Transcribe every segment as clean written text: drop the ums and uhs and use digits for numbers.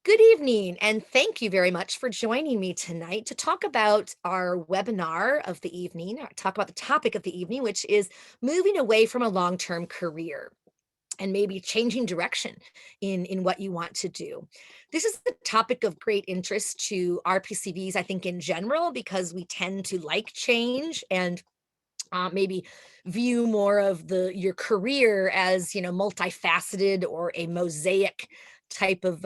Good evening, and thank you very much for joining me tonight to talk about our webinar of the evening, or talk about the topic of the evening, which is moving away from a long-term career and maybe changing direction in what you want to do. This is a topic of great interest to RPCVs, I think, in general, because we tend to like change and maybe view more of your career as multifaceted or a mosaic type of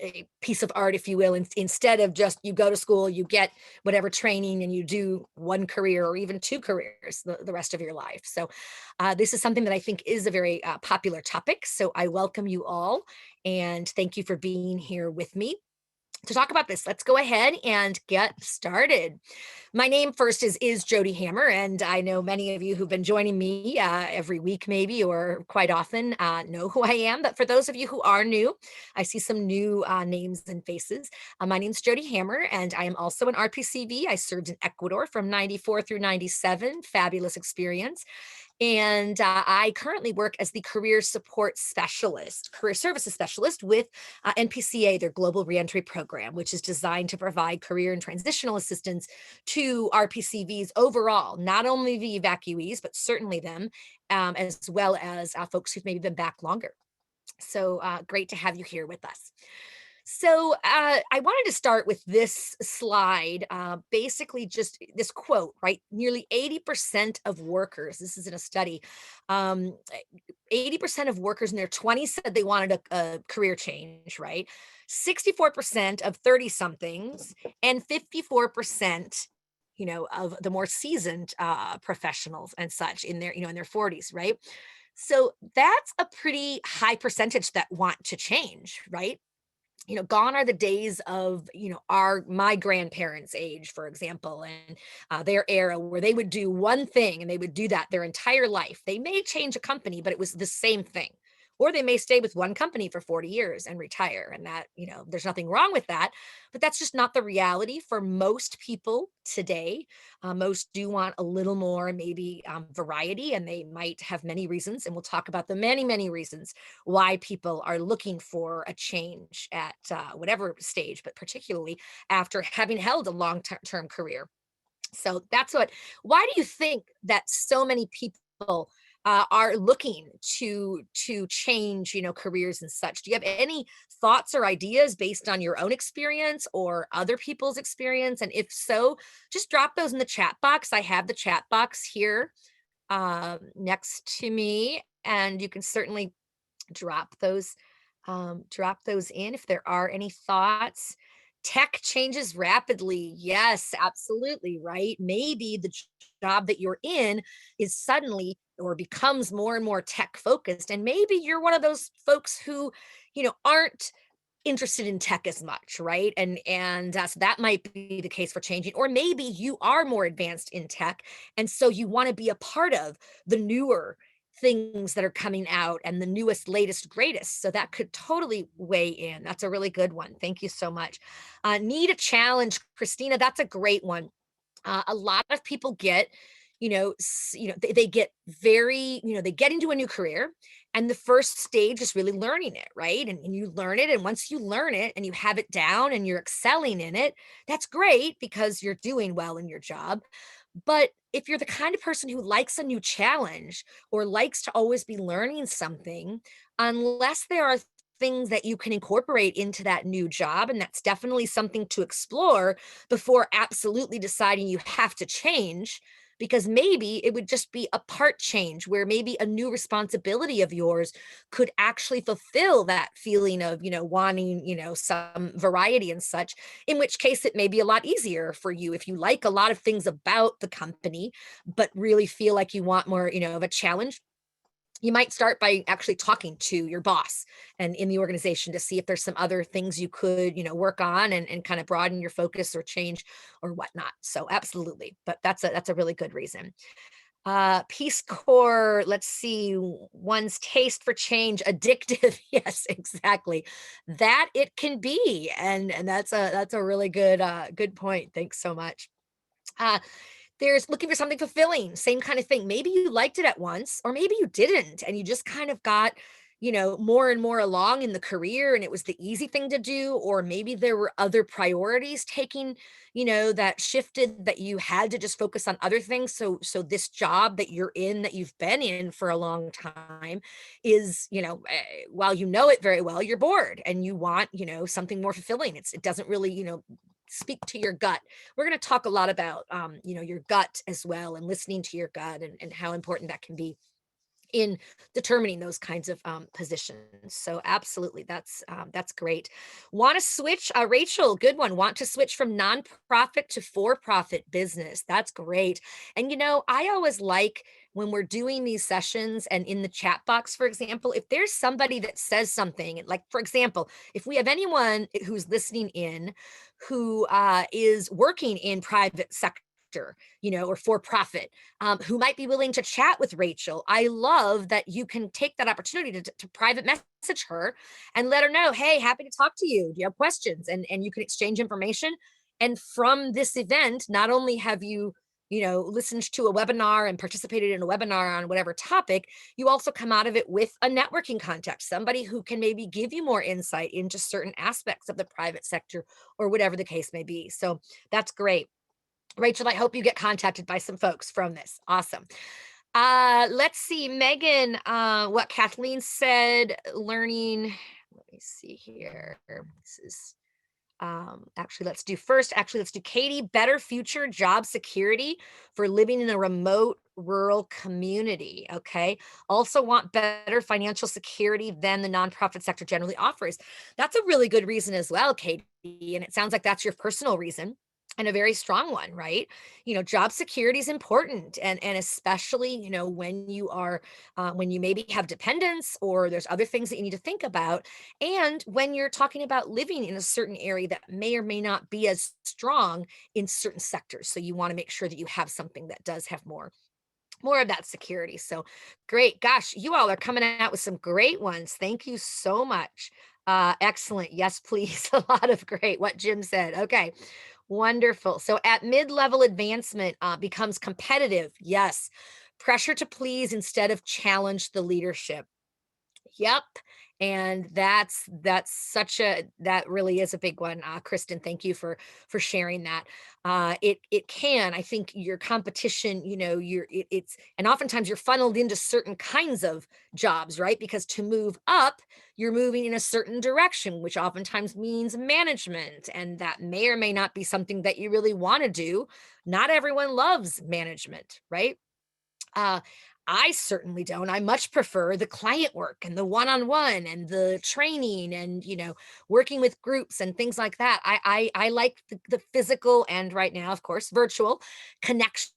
a piece of art, if you will, instead of just you go to school, you get whatever training, and you do one career or even two careers the rest of your life. So, this is something that I think is a very popular topic. So, I welcome you all and thank you for being here with me to talk about this. Let's go ahead and get started. My name first is Jodie Hammer, and I know many of you who've been joining me every week, maybe, or quite often, know who I am. But for those of you who are new, I see some new names and faces. My name's Jodie Hammer, and I am also an RPCV. I served in Ecuador from 94 through 97. Fabulous experience. And I currently work as the career support specialist, career services specialist with NPCA, their global reentry program, which is designed to provide career and transitional assistance to RPCVs overall, not only the evacuees, but certainly them, as well as folks who've maybe been back longer. So great to have you here with us. So I wanted to start with this slide, basically just this quote, right? Nearly 80% of workers, this is in a study, 80% of workers in their 20s said they wanted a career change, right? 64% of 30 somethings and 54%, of the more seasoned professionals and such in their 40s, right? So that's a pretty high percentage that want to change, right? Gone are the days of, my grandparents' age, for example, and their era where they would do one thing and they would do that their entire life. They may change a company, but it was the same thing. Or they may stay with one company for 40 years and retire. And that, there's nothing wrong with that. But that's just not the reality for most people today. Most do want a little more, maybe variety, and they might have many reasons. And we'll talk about the many, many reasons why people are looking for a change at whatever stage, but particularly after having held a long-term career. So why do you think that so many people are looking to change, careers and such? Do you have any thoughts or ideas based on your own experience or other people's experience? And if so, just drop those in the chat box. I have the chat box here next to me, and you can certainly drop those in if there are any thoughts. Tech changes rapidly. Yes, absolutely, right? Maybe the job that you're in is suddenly or becomes more and more tech focused, and maybe you're one of those folks who, aren't interested in tech as much, right? And so that might be the case for changing. Or maybe you are more advanced in tech, and so you want to be a part of the newer things that are coming out and the newest, latest, greatest. So that could totally weigh in. That's a really good one. Thank you so much. Need a challenge, Christina. That's a great one. A lot of people get, they get very, they get into a new career, and the first stage is really learning it, right? And you learn it, and once you learn it and you have it down and you're excelling in it, that's great because you're doing well in your job. But if you're the kind of person who likes a new challenge or likes to always be learning something, unless there are things that you can incorporate into that new job, and that's definitely something to explore before absolutely deciding you have to change, because maybe it would just be a part change where maybe a new responsibility of yours could actually fulfill that feeling of, wanting, some variety and such, in which case it may be a lot easier for you if you like a lot of things about the company, but really feel like you want more, of a challenge. You might start by actually talking to your boss and in the organization to see if there's some other things you could, work on and kind of broaden your focus or change or whatnot. So absolutely. But that's a really good reason. Peace Corps, let's see, one's taste for change, addictive. Yes, exactly. That it can be. And that's a really good point. Thanks so much. Uh, there's looking for something fulfilling, same kind of thing. Maybe you liked it at once, or maybe you didn't, and you just kind of got, more and more along in the career and it was the easy thing to do, or maybe there were other priorities taking, that shifted that you had to just focus on other things. So this job that you're in, that you've been in for a long time is, while you know it very well, you're bored and you want, something more fulfilling. It doesn't really, speak to your gut. We're going to talk a lot about, your gut as well, and listening to your gut, and how important that can be in determining those kinds of positions. So absolutely, that's great. Want to switch, Rachel? Good one. Want to switch from nonprofit to for-profit business? That's great. And I always like when we're doing these sessions and in the chat box, for example, if there's somebody that says something, like for example, if we have anyone who's listening in who is working in private sector, or for profit, who might be willing to chat with Rachel, I love that you can take that opportunity to private message her and let her know, hey, happy to talk to you. Do you have questions? And you can exchange information. And from this event, not only have you, listened to a webinar and participated in a webinar on whatever topic, you also come out of it with a networking contact, somebody who can maybe give you more insight into certain aspects of the private sector or whatever the case may be. So that's great. Rachel, I hope you get contacted by some folks from this. Awesome. Let's see, Megan, what Kathleen said, learning. Let me see here. This is actually, let's do Katie, better future job security for living in a remote rural community. Okay. Also want better financial security than the nonprofit sector generally offers. That's a really good reason as well, Katie. And it sounds like that's your personal reason, and a very strong one, right? Job security is important, and especially, when you are when you maybe have dependents or there's other things that you need to think about, and when you're talking about living in a certain area that may or may not be as strong in certain sectors. So you want to make sure that you have something that does have more of that security. So great. Gosh, you all are coming out with some great ones. Thank you so much. Excellent. Yes, please. A lot of great, what Jim said. Okay. Wonderful. So at mid-level advancement becomes competitive. Yes. Pressure to please instead of challenge the leadership. Yep. And that really is a big one. Kristen, thank you for sharing that. It can, I think your competition, and oftentimes you're funneled into certain kinds of jobs, right? Because to move up, you're moving in a certain direction, which oftentimes means management. And that may or may not be something that you really want to do. Not everyone loves management, right? Uh, I certainly don't. I much prefer the client work and the one-on-one and the training and, working with groups and things like that. I like the physical, and right now, of course, virtual connection,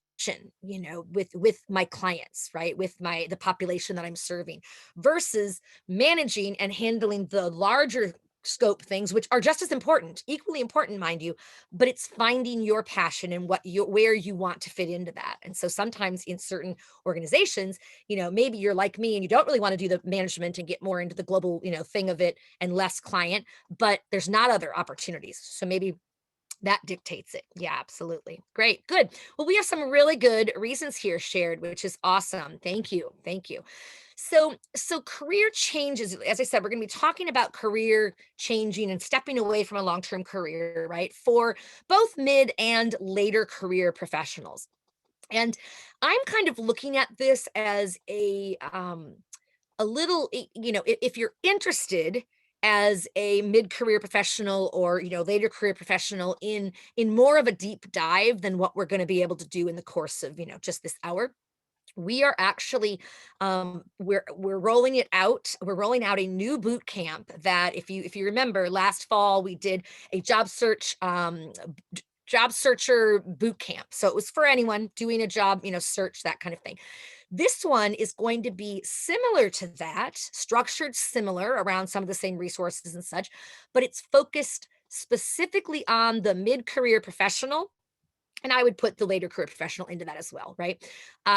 with my clients, right? With the population that I'm serving, versus managing and handling the larger scope things, which are just as important, equally important, mind you, but it's finding your passion and where you want to fit into that. And so sometimes in certain organizations, maybe you're like me and you don't really want to do the management and get more into the global, thing of it and less client, but there's not other opportunities. So maybe that dictates it. Yeah, absolutely. Great. Good. Well, we have some really good reasons here shared, which is awesome. Thank you. Thank you. So career changes, as I said, we're going to be talking about career changing and stepping away from a long-term career, right? For both mid and later career professionals. And I'm kind of looking at this as a little, if you're interested as a mid-career professional or, later career professional in more of a deep dive than what we're going to be able to do in the course of, just this hour, we are actually we're rolling it out. We're rolling out a new boot camp that, if you remember, last fall we did a job searcher boot camp. So it was for anyone doing a job, search, that kind of thing. This one is going to be similar to that, structured similar around some of the same resources and such, but it's focused specifically on the mid-career professional And I would put the later career professional into that as well, right?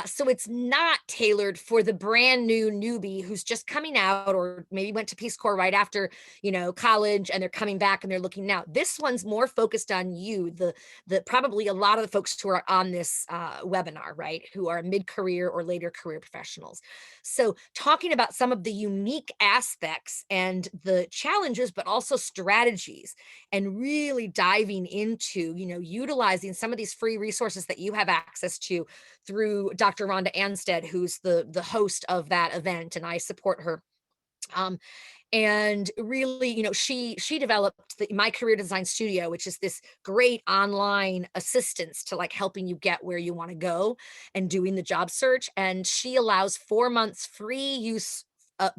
So it's not tailored for the brand new newbie who's just coming out or maybe went to Peace Corps right after, college, and they're coming back and they're looking now. This one's more focused on you, the probably a lot of the folks who are on this webinar, right, who are mid-career or later career professionals. So talking about some of the unique aspects and the challenges, but also strategies, and really diving into, utilizing some of these free resources that you have access to through Dr. Rhonda Anstead, who's the host of that event, and I support her. Um, and really, she developed My Career Design Studio, which is this great online assistance to like helping you get where you want to go and doing the job search. And she allows 4 months free use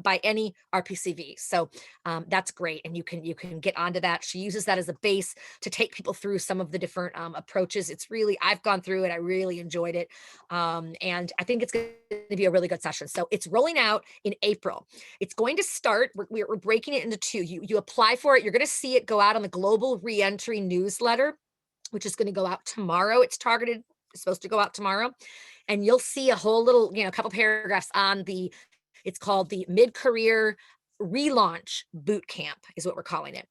by any RPCV. So that's great, and you can get onto that. She uses that as a base to take people through some of the different approaches. It's really, I've gone through it. I really enjoyed it, and I think it's going to be a really good session. So it's rolling out in April. It's going to start. We're breaking it into two. You apply for it. You're going to see it go out on the Global Reentry newsletter, which is going to go out tomorrow. It's targeted. It's supposed to go out tomorrow, and you'll see a whole little, couple paragraphs on the. It's called the Mid-Career Relaunch Boot Camp, is what we're calling it.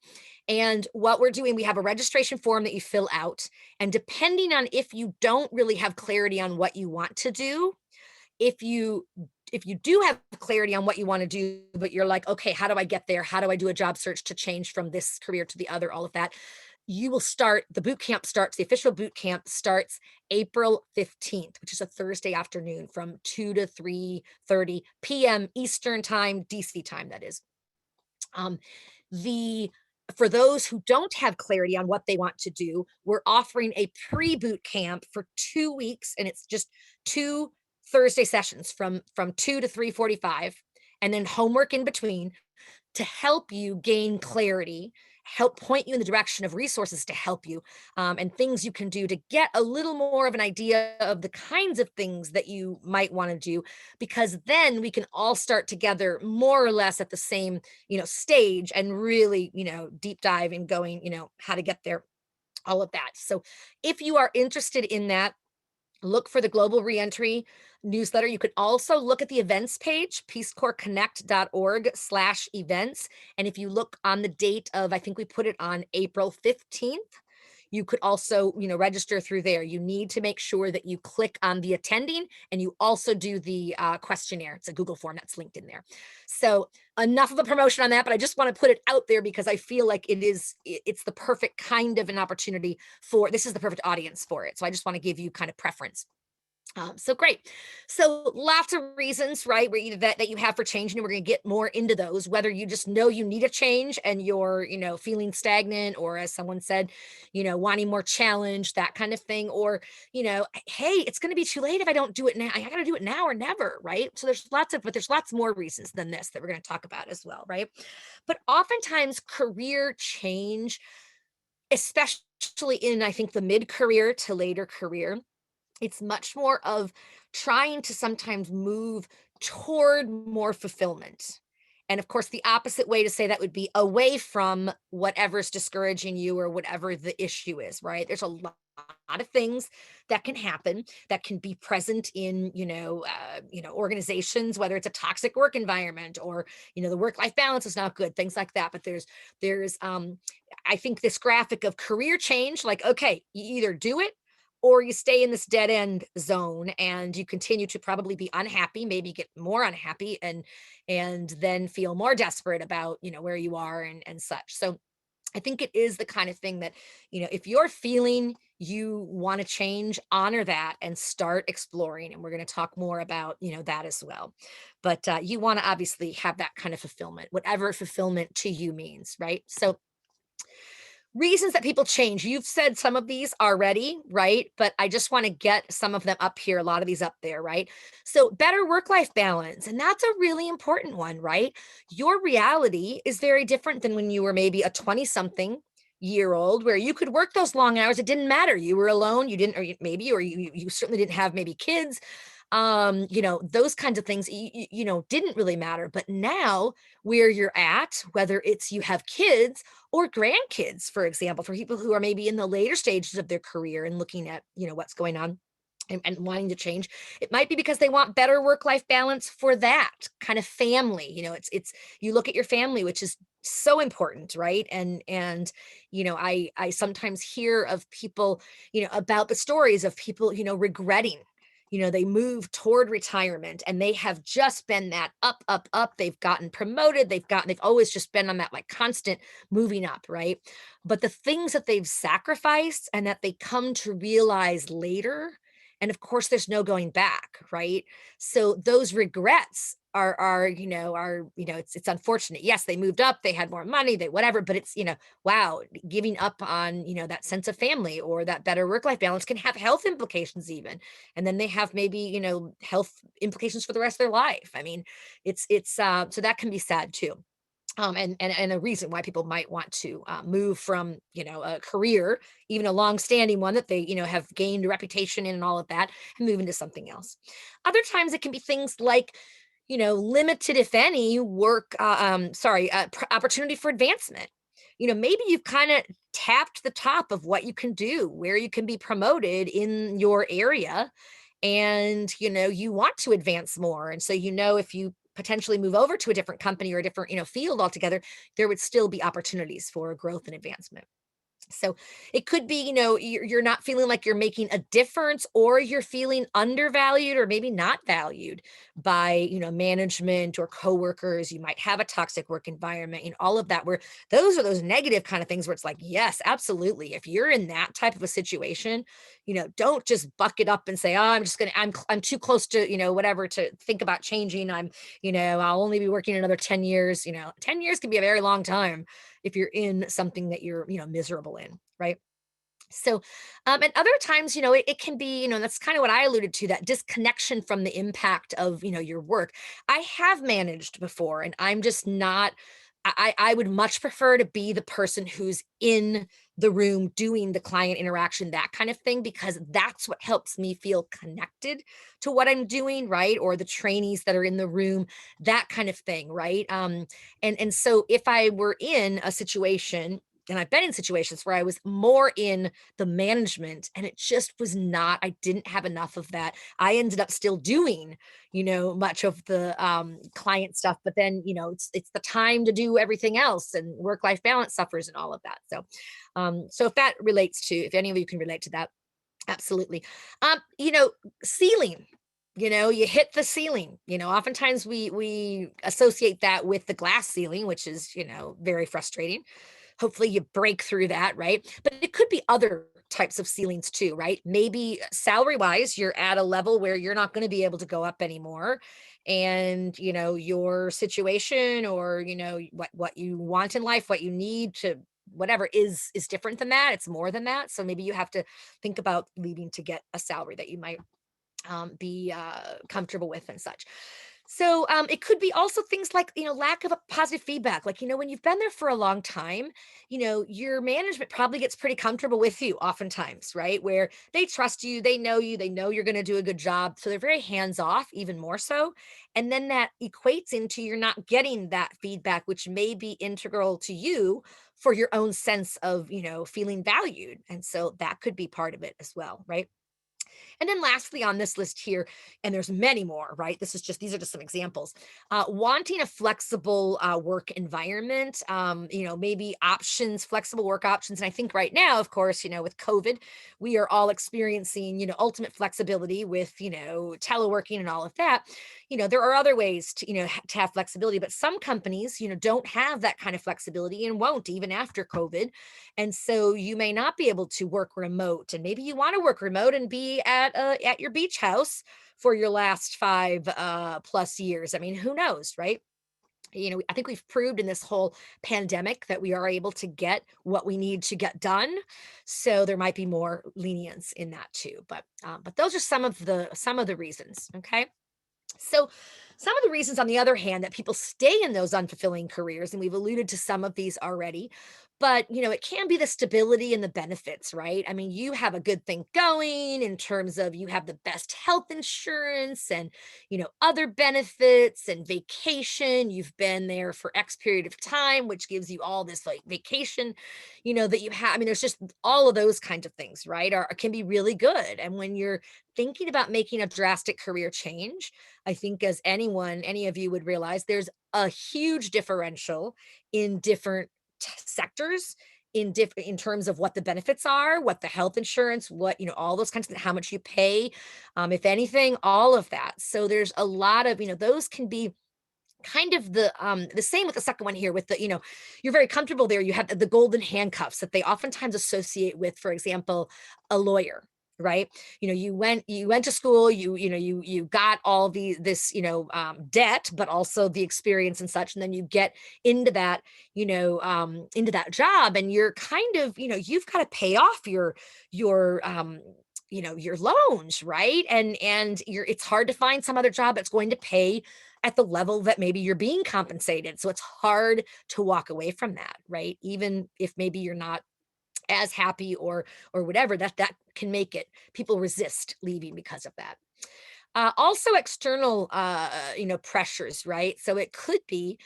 And what we're doing, we have a registration form that you fill out. And depending on if you don't really have clarity on what you want to do, if you do have clarity on what you want to do, but you're like, okay, how do I get there? How do I do a job search to change from this career to the other? All of that. You will start, the boot camp starts, the official boot camp starts April 15th, which is a Thursday afternoon from 2 to 3:30 p.m. Eastern time, DC time, that is. The For those who don't have clarity on what they want to do, we're offering a pre-boot camp for 2 weeks, and it's just 2 Thursday sessions from 2 to 3:45, and then homework in between to help you gain clarity, help point you in the direction of resources to help you, and things you can do to get a little more of an idea of the kinds of things that you might want to do, because then we can all start together more or less at the same, stage, and really, deep dive in going, how to get there, all of that. So if you are interested in that, look for the Global Reentry newsletter. You could also look at the events page, peacecorpsconnect.org/events. And if you look on the date of, I think we put it on April 15th, you could also, register through there. You need to make sure that you click on the attending, and you also do the questionnaire. It's a Google form that's linked in there. So enough of a promotion on that, but I just want to put it out there because I feel like it's the perfect kind of an opportunity this is the perfect audience for it. So I just want to give you kind of preference. So great. So lots of reasons, right, that you have for changing, and we're going to get more into those, whether you just know you need a change and you're, feeling stagnant, or as someone said, wanting more challenge, that kind of thing, or, hey, it's going to be too late if I don't do it now. I got to do it now or never, right? So there's lots more reasons than this that we're going to talk about as well, right? But oftentimes career change, especially in, I think, the mid-career to later career, it's much more of trying to sometimes move toward more fulfillment. And of course, the opposite way to say that would be away from whatever's discouraging you or whatever the issue is, right? There's a lot of things that can happen that can be present in, organizations, whether it's a toxic work environment or, the work-life balance is not good, things like that. But there's I think this graphic of career change, like, okay, you either do it or you stay in this dead end zone and you continue to probably be unhappy, maybe get more unhappy, and then feel more desperate about, where you are and such. So I think it is the kind of thing that, if you're feeling you want to change, honor that and start exploring. And we're going to talk more about, that as well. But you want to obviously have that kind of fulfillment, whatever fulfillment to you means, right? So reasons that people change. You've said some of these already, right? But I just want to get some of them up here, a lot of these up there, right? So better work-life balance. And that's a really important one, right? Your reality is very different than when you were maybe a 20-something year old where you could work those long hours. It didn't matter. You were alone. You didn't, or you certainly didn't have maybe kids. Those kinds of things, didn't really matter. But now where you're at, whether it's you have kids or grandkids, for example, for people who are maybe in the later stages of their career and looking at, what's going on and wanting to change. It might be because they want better work-life balance for that kind of family. It's you look at your family, which is so important, right? And I sometimes hear of people, about the stories of people, regretting. They move toward retirement and they have just been that up, up, up. They've gotten promoted. They've always just been on that like constant moving up, right? But the things that they've sacrificed and that they come to realize later, and of course there's no going back, right? So those regrets it's unfortunate. Yes, they moved up, they had more money, they whatever, but it's, wow, giving up on, that sense of family or that better work-life balance can have health implications even. And then they have maybe, health implications for the rest of their life. I mean, it's so that can be sad too. And a reason why people might want to move from a career, even a long-standing one that they have gained a reputation in and all of that, and move into something else. Other times it can be things like limited, if any, opportunity for advancement. Maybe you've kind of tapped the top of what you can do, where you can be promoted in your area, and you want to advance more. And so if you potentially move over to a different company or a different field altogether, there would still be opportunities for growth and advancement. So it could be, you're not feeling like you're making a difference, or you're feeling undervalued or maybe not valued by, management or coworkers. You might have a toxic work environment and all of that, where those are those negative kind of things where it's like, yes, absolutely. If you're in that type of a situation, don't just buck it up and say, oh, I'm too close to, whatever to think about changing. I'll only be working another 10 years. 10 years can be a very long time if you're in something that you're, miserable in, right? So, and other times, it can be, that's kind of what I alluded to, that disconnection from the impact of, your work. I have managed before, and I'm just not, I would much prefer to be the person who's in the room doing the client interaction, that kind of thing, because that's what helps me feel connected to what I'm doing, right? Or the trainees that are in the room, that kind of thing, right? And so if I were in a situation, and I've been in situations where I was more in the management and it just was not, I didn't have enough of that. I ended up still doing, much of the client stuff, but then, it's the time to do everything else, and work-life balance suffers and all of that. So if that relates to, if any of you can relate to that, absolutely. Ceiling. You hit the ceiling. Oftentimes we associate that with the glass ceiling, which is, very frustrating. Hopefully you break through that, right? But it could be other types of ceilings too, right? Maybe salary wise, you're at a level where you're not going to be able to go up anymore. And, your situation, or, what you want in life, what you need to whatever is different than that. It's more than that. So maybe you have to think about leaving to get a salary that you might be comfortable with and such. So it could be also things like, lack of a positive feedback. Like, when you've been there for a long time, your management probably gets pretty comfortable with you oftentimes, right? Where they trust you, they know you're going to do a good job. So they're very hands off, even more so. And then that equates into you're not getting that feedback, which may be integral to you for your own sense of, feeling valued. And so that could be part of it as well, right? And then lastly on this list here, and there's many more, right? These are just some examples. Wanting a flexible work environment, maybe flexible work options. And I think right now, of course, with COVID, we are all experiencing, ultimate flexibility with, teleworking and all of that. There are other ways to, to have flexibility, but some companies, don't have that kind of flexibility and won't even after COVID. And so you may not be able to work remote, and maybe you want to work remote and be at your beach house for your last 5 plus years. I mean, who knows, right? I think we've proved in this whole pandemic that we are able to get what we need to get done. So there might be more lenience in that too. But those are some of the reasons. Okay. So Some of the reasons, on the other hand, that people stay in those unfulfilling careers, and we've alluded to some of these already, but it can be the stability and the benefits, right? I mean, you have a good thing going in terms of you have the best health insurance and, other benefits and vacation. You've been there for X period of time, which gives you all this like vacation, that you have. I mean, there's just all of those kinds of things, right? Are can be really good. And when you're thinking about making a drastic career change, I think as any of you would realize, there's a huge differential in different sectors, in terms of what the benefits are, what the health insurance, what, all those kinds of how much you pay, if anything, all of that. So there's a lot of, those can be kind of the same with the second one here with the, you're very comfortable there. You have the golden handcuffs that they oftentimes associate with, for example, a lawyer, right? You went to school, you got all this, debt, but also the experience and such, and then you get into that, into that job, and you're kind of, you've got to pay off your loans, right? And it's hard to find some other job that's going to pay at the level that maybe you're being compensated. So it's hard to walk away from that, right? Even if maybe you're not as happy or whatever, that can make it, people resist leaving because of that. Also external pressures, right? So it could be,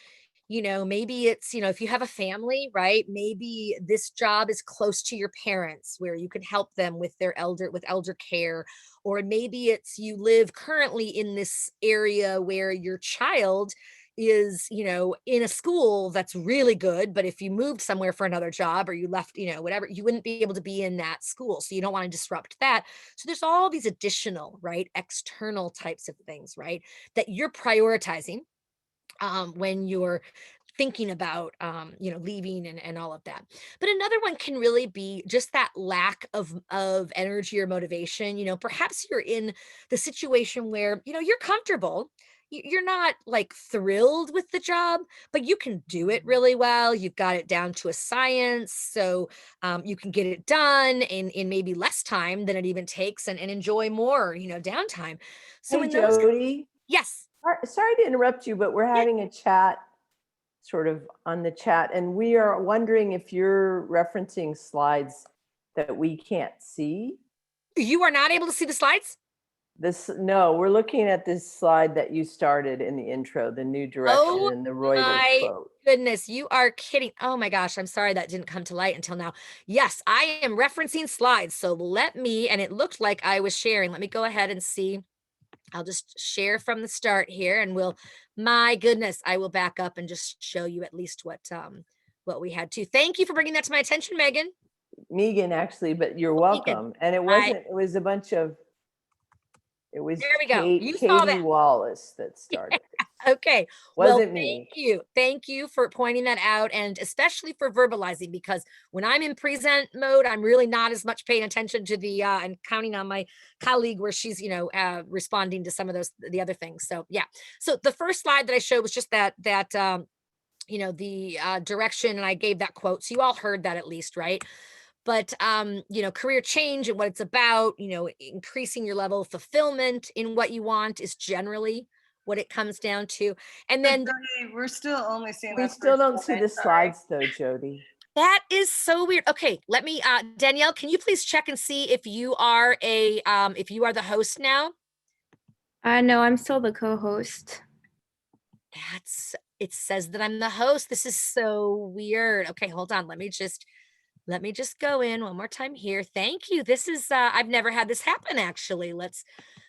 maybe it's, if you have a family, right? Maybe this job is close to your parents where you can help them with elder care. Or maybe it's you live currently in this area where your child is, in a school that's really good, but if you moved somewhere for another job or you left, whatever, you wouldn't be able to be in that school. So you don't want to disrupt that. So there's all these additional, right, external types of things, right, that you're prioritizing when you're thinking about leaving and all of that. But another one can really be just that lack of energy or motivation. Perhaps you're in the situation where you're comfortable. You're not like thrilled with the job, but you can do it really well. You've got it down to a science, so you can get it done in maybe less time than it even takes, and enjoy more downtime. So Hey, in those, Jody. yes. Sorry to interrupt you, but we're Yeah. having a chat sort of on the chat, and we are wondering if you're referencing slides that we can't see. You are not able to see the slides? No, we're looking at this slide that you started in the intro, the new direction Oh and the Reuters my quote. goodness, you are kidding. Oh my gosh, I'm sorry that didn't come to light until now. Yes, I am referencing slides. So let me, and it looked like I was sharing. Let me go ahead and see. I'll just share from the start here, and my goodness, I will back up and just show you at least what we had to. Thank you for bringing that to my attention, Megan. Megan, actually, but you're Oh, Megan. welcome. And it was a bunch of, it was There we go. You saw Katie that. Wallace that started. Okay. Well, Wasn't me. thank you. Thank you for pointing that out, and especially for verbalizing, because when I'm in present mode, I'm really not as much paying attention to and counting on my colleague where she's, responding to some of the other things. So yeah. So the first slide that I showed was just the direction, and I gave that quote. So you all heard that at least, right? But career change and what it's about, increasing your level of fulfillment in what you want is generally what it comes down to. And then Jody, we're still only seeing We that still first don't see slide, the sorry. slides though, Jody. that is so weird. Okay, let me Danielle, can you please check and see if you are the host now? No, I'm still the co-host. It says that I'm the host. This is so weird. Okay, hold on. Let me just go in one more time here. Thank you. This is I've never had this happen actually.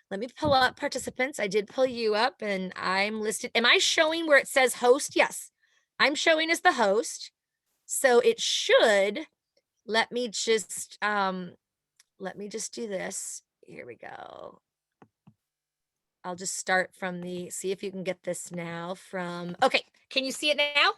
Let me pull up participants. I did pull you up and I'm listed. Am I showing where it says host? Yes. I'm showing as the host. So it should, let me just do this. Here we go. I'll just start from see if you can get this now from, okay. Can you see it now?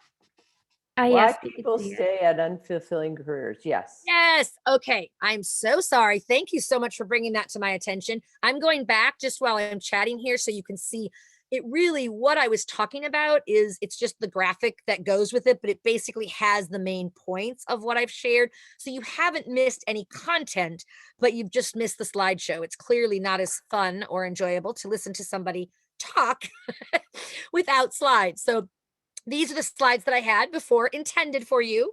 Why Yes, people stay at unfulfilling careers? Yes. Yes. Okay. I'm so sorry. Thank you so much for bringing that to my attention. I'm going back just while I'm chatting here so you can see it. Really, what I was talking about is it's just the graphic that goes with it, but it basically has the main points of what I've shared. So you haven't missed any content, but you've just missed the slideshow. It's clearly not as fun or enjoyable to listen to somebody talk without slides. So these are the slides that I had before intended for you,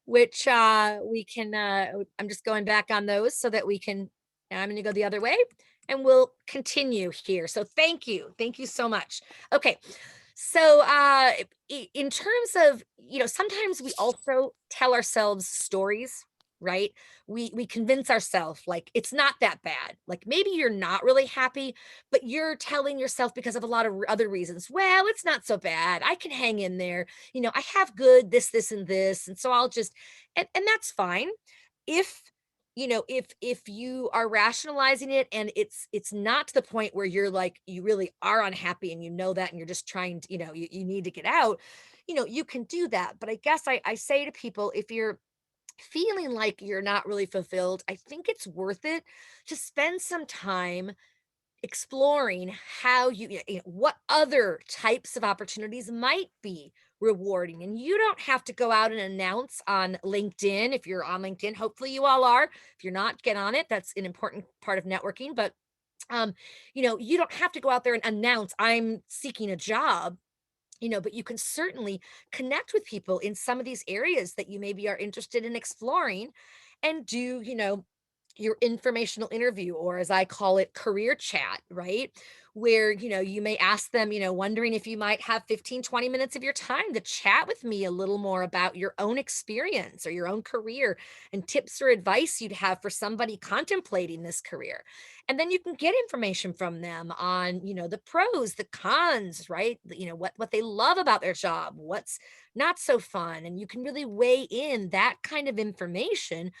which we can, I'm just going back on those so that we can, now I'm going to go the other way and we'll continue here. So thank you. Thank you so much. Okay. So in terms of, sometimes we also tell ourselves stories, right? We convince ourselves like it's not that bad. Like maybe you're not really happy, but you're telling yourself because of a lot of other reasons. Well, it's not so bad. I can hang in there. I have good this, and this. And so I'll just, and that's fine. If if you are rationalizing it and it's not to the point where you're like you really are unhappy and that and you're just trying to, you need to get out, you can do that. But I guess I say to people, if you're feeling like you're not really fulfilled, I think it's worth it to spend some time exploring how what other types of opportunities might be rewarding. And you don't have to go out and announce on LinkedIn. If you're on LinkedIn, hopefully you all are. If you're not, get on it. That's an important part of networking. But you don't have to go out there and announce I'm seeking a job. But you can certainly connect with people in some of these areas that you maybe are interested in exploring and do, your informational interview, or as I call it, career chat, right? Where, you may ask them, wondering if you might have 15-20 minutes of your time to chat with me a little more about your own experience or your own career and tips or advice you'd have for somebody contemplating this career. And then you can get information from them on, the pros, the cons, right? What they love about their job, what's not so fun. And you can really weigh in that kind of information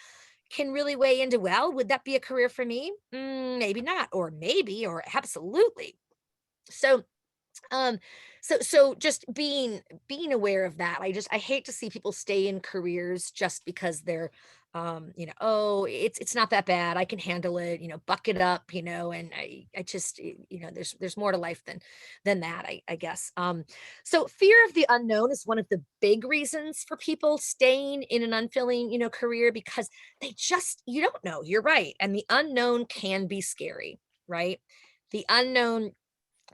can really weigh into, well, would that be a career for me? Maybe not, or maybe, or absolutely. So so just being aware of that. I hate to see people stay in careers just because they're oh, it's not that bad, I can handle it, buck it up, and I just there's more to life than that, I guess. So fear of the unknown is one of the big reasons for people staying in an unfilling career, because you don't know. You're right, and the unknown can be scary, right? The unknown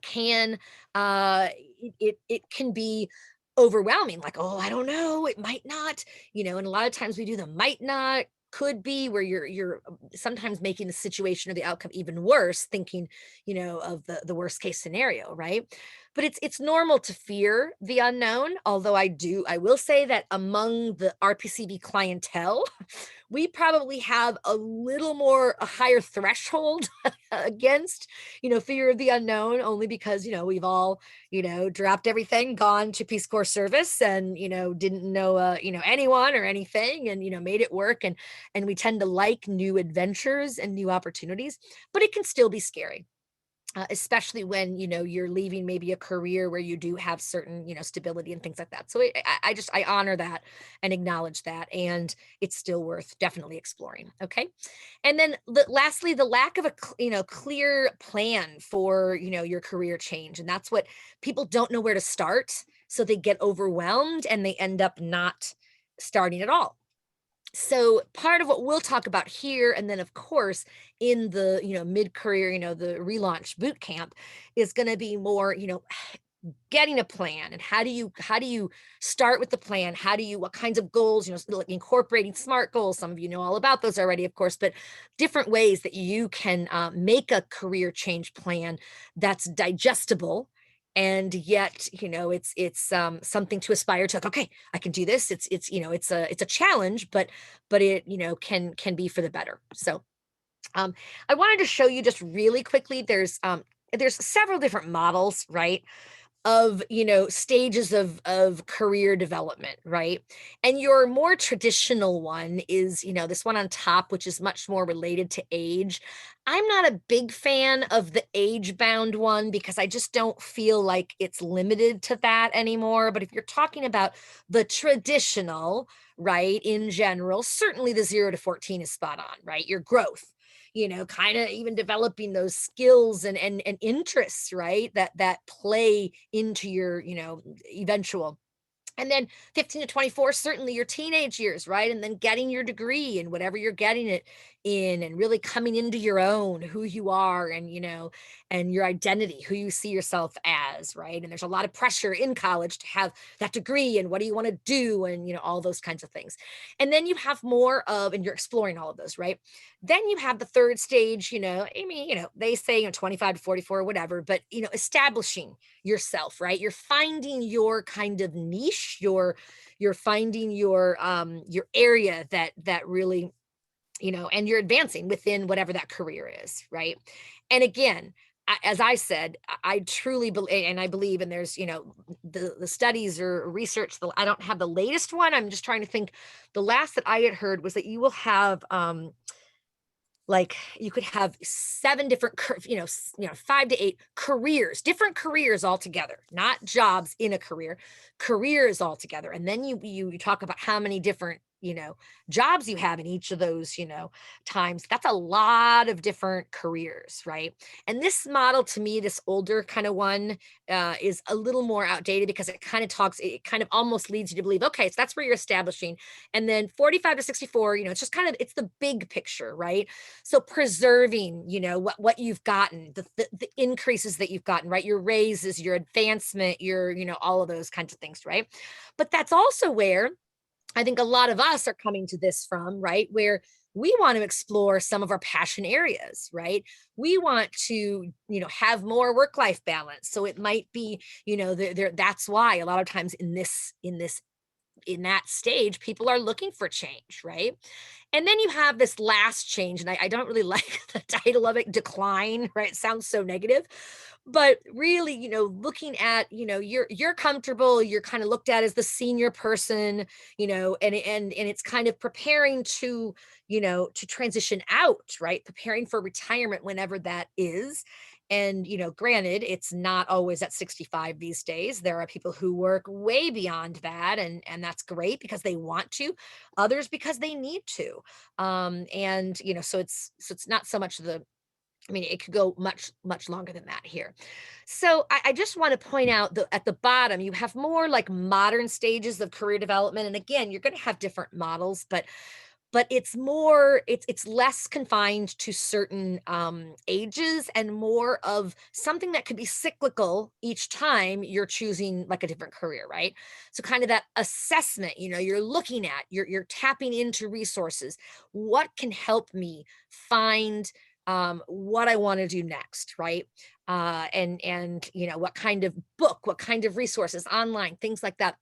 can it can be overwhelming, like, oh, I don't know, it might not, and a lot of times we do the might not, could be, where you're sometimes making the situation or the outcome even worse, thinking of the worst case scenario, right? But it's normal to fear the unknown, although I will say that among the RPCB clientele, we probably have a higher threshold against, fear of the unknown, only because, we've all, dropped everything, gone to Peace Corps service and, didn't know, anyone or anything and, made it work. And we tend to like new adventures and new opportunities, but it can still be scary. Especially when you're leaving maybe a career where you do have certain stability and things like that. So I honor that and acknowledge that, and it's still worth definitely exploring. Okay, and then lastly, the lack of a clear plan for your career change, and that's what people don't know where to start, so they get overwhelmed and they end up not starting at all. So part of what we'll talk about here, and then of course in the mid-career, the relaunch boot camp, is going to be more getting a plan, and how do you start with the plan, what kinds of goals, like incorporating SMART goals. Some of you know all about those already, of course, but different ways that you can make a career change plan that's digestible, and yet it's something to aspire to, like, okay, I can do this. It's a challenge, but it can be for the better. So I wanted to show you just really quickly, there's several different models, right, of stages of career development, right? And your more traditional one is this one on top, which is much more related to age. I'm not a big fan of the age bound one because I just don't feel like it's limited to that anymore. But if you're talking about the traditional, right, in general, certainly the 0 to 14 is spot on, right? Your growth, kind of even developing those skills and interests, right? That play into your, eventual. And then 15 to 24, certainly your teenage years, right? And then getting your degree and whatever you're getting it in and really coming into your own, who you are, and, and your identity, who you see yourself as, right? And there's a lot of pressure in college to have that degree, and what do you want to do, and, all those kinds of things. And then you have more of, and you're exploring all of those, right? Then you have the third stage, Amy, they say, 25 to 44, whatever, but, establishing yourself, right? You're finding your kind of niche, you're finding your area that really, and you're advancing within whatever that career is, right? And again, as I said, I truly believe, and I believe, and there's, the studies or research, I don't have the latest one. I'm just trying to think. The last that I had heard was that you will have, like, you could have 7 different 5 to 8 careers, different careers altogether, not jobs in a careers altogether. And then you talk about how many different, jobs you have in each of those, times. That's a lot of different careers, right? And this model, to me, this older kind of one, is a little more outdated, because it kind of almost leads you to believe, okay, so that's where you're establishing. And then 45 to 64, it's just kind of, it's the big picture, right? So preserving, what you've gotten, the increases that you've gotten, right? Your raises, your advancement, your, all of those kinds of things, right? But that's also where I think a lot of us are coming to this from, right? Where we want to explore some of our passion areas, right? We want to, have more work-life balance. So it might be, that's why a lot of times in that stage, people are looking for change, right? And then you have this last change, and I don't really like the title of it, decline, right? It sounds so negative, but really, looking at, you're comfortable, you're kind of looked at as the senior person, and it's kind of preparing to, to transition out, right? Preparing for retirement whenever that is. And, granted, it's not always at 65 these days. There are people who work way beyond that, and that's great because they want to, others because they need to. And, so it's not so much it could go much, much longer than that here. So I just want to point out that at the bottom, you have more like modern stages of career development. And again, you're going to have different models, but it's less confined to certain ages, and more of something that could be cyclical each time you're choosing like a different career, right? So kind of that assessment, you're looking at, you're tapping into resources. What can help me find what I want to do next, right? And what kind of book, what kind of resources online, things like that.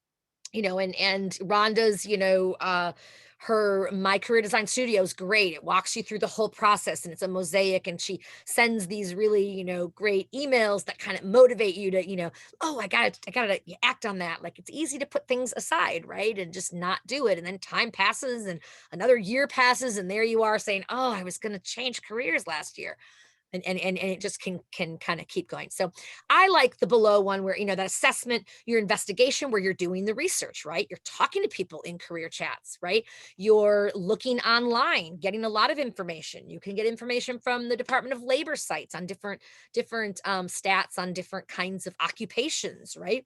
And Rhonda's, her My Career Design Studio is great. It walks you through the whole process, and it's a mosaic, and she sends these really, great emails that kind of motivate you to, oh, I gotta act on that. Like, it's easy to put things aside, right? And just not do it. And then time passes and another year passes, and there you are saying, oh, I was going to change careers last year. And it just can kind of keep going. So I like the below one, where, that assessment, your investigation, where you're doing the research, right? You're talking to people in career chats, right? You're looking online, getting a lot of information. You can get information from the Department of Labor sites on different stats on different kinds of occupations, right?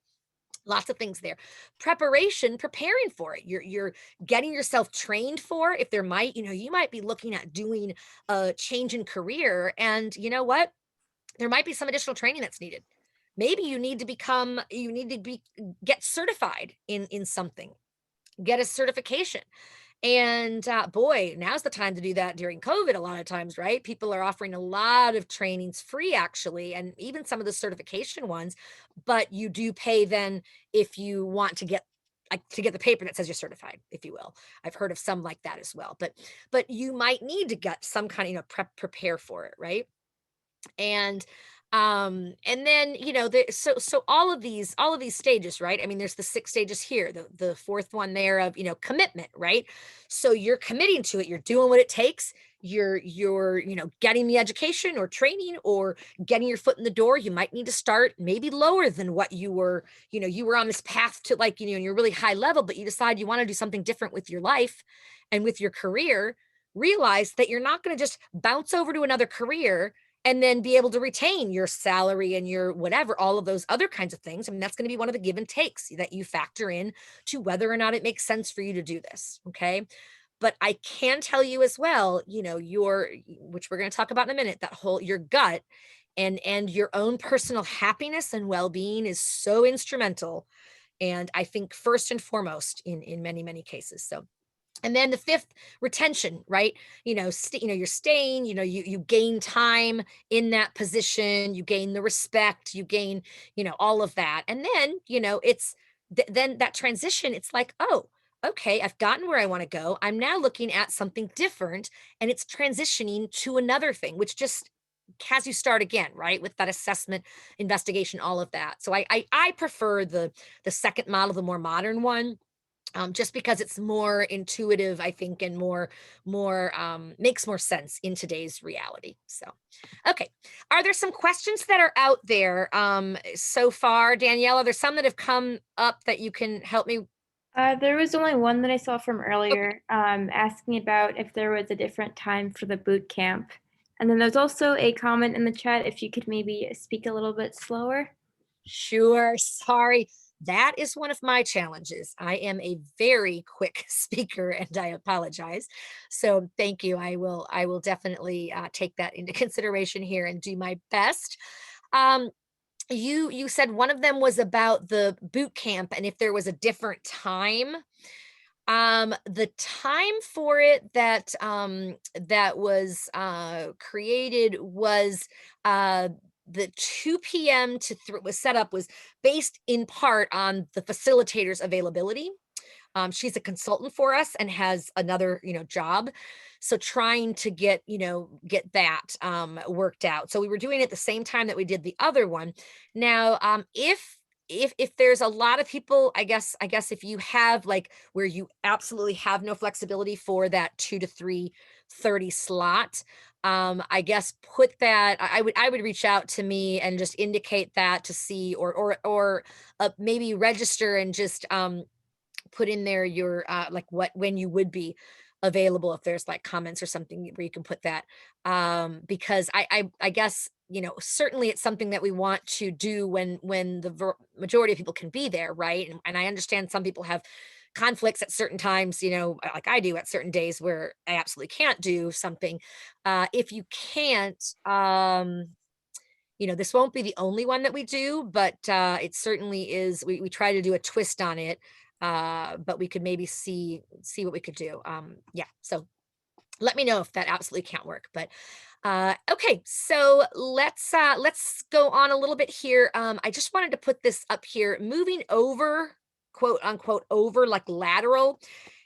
Lots of things there. Preparation, preparing for it. You're getting yourself trained for, if there might, you might be looking at doing a change in career, and you know what? There might be some additional training that's needed. Maybe you need to get certified in something, get a certification. And boy, now's the time to do that during COVID a lot of times, right? People are offering a lot of trainings free, actually, and even some of the certification ones, but you do pay then if you want to get the paper that says you're certified, if you will. I've heard of some like that as well, but you might need to get some kind of, prepare for it, right? And then, so all of these stages, right? I mean, there's the 6 stages here, the fourth one there of, commitment, right? So you're committing to it, you're doing what it takes, you're getting the education or training or getting your foot in the door. You might need to start maybe lower than what you were, you were on this path to, like, and you're really high level, but you decide you want to do something different with your life and with your career. Realize that you're not going to just bounce over to another career and then be able to retain your salary and your whatever, all of those other kinds of things. I mean, that's going to be one of the give and takes that you factor in to whether or not it makes sense for you to do this. Okay. But I can tell you as well, which we're going to talk about in a minute, that whole your gut and your own personal happiness and well-being is so instrumental. And I think first and foremost in many, many cases. So, and then the fifth, retention, right? You're staying, you gain time in that position, you gain the respect, you gain, all of that. And then, then that transition, it's like, oh, okay, I've gotten where I want to go. I'm now looking at something different, and it's transitioning to another thing, which just has you start again, right? With that assessment, investigation, all of that. So I prefer the second model, the more modern one, just because it's more intuitive, I think, and more makes more sense in today's reality. So, okay, are there some questions that are out there so far, Danielle? Are there some that have come up that you can help me? There was only one that I saw from Okay, earlier, asking about if there was a different time for the boot camp. And then there's also a comment in the chat if you could maybe speak a little bit slower. sure. Sorry. That is one of my challenges. I am a very quick speaker, and I apologize. So thank you. I will definitely take that into consideration here and do my best. Um, you said one of them was about the boot camp and if there was a different time. The time for it that was created was the 2 p.m. to was set up, was based in part on the facilitator's availability. She's a consultant for us and has another, job. So trying to get that worked out. So we were doing it at the same time that we did the other one. Now, if there's a lot of people, I guess if you have like where you absolutely have no flexibility for that 2 to 3:30 slot, I guess put that, I would reach out to me and just indicate that to see, or maybe register and just put in there your like when you would be available, if there's like comments or something where you can put that, because I guess, certainly it's something that we want to do when the majority of people can be there, right? And I understand some people have conflicts at certain times, like I do at certain days where I absolutely can't do something. If you can't, this won't be the only one that we do, but it certainly is. We try to do a twist on it, but we could maybe see what we could do. Yeah, so let me know if that absolutely can't work. But okay, so let's go on a little bit here. I just wanted to put this up here. Moving over, quote unquote, over, like lateral.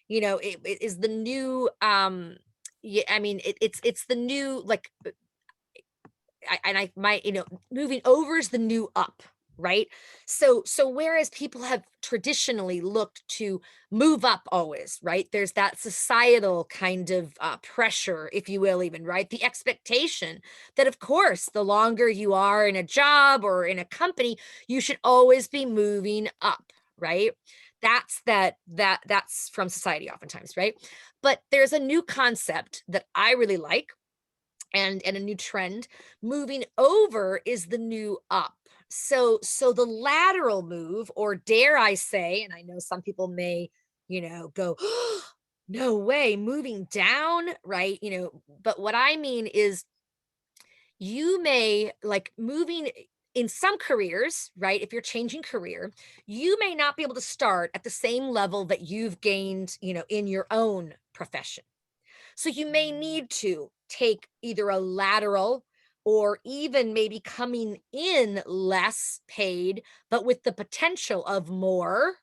It is the new. Yeah, I mean, it's the new, like, and I might, moving over is the new up, right? So whereas people have traditionally looked to move up always, right? There's that societal kind of pressure, if you will, even, right? The expectation that, of course, the longer you are in a job or in a company, you should always be moving up, right? That's from society oftentimes, right? But there's a new concept that I really like, and a new trend. Moving over is the new up. So the lateral move, or dare I say, and I know some people may, go, "Oh, no way, moving down," right? But what I mean is, you may like moving in some careers, right? If you're changing career, you may not be able to start at the same level that you've gained, in your own profession. So you may need to take either a lateral, or even maybe coming in less paid, but with the potential of more,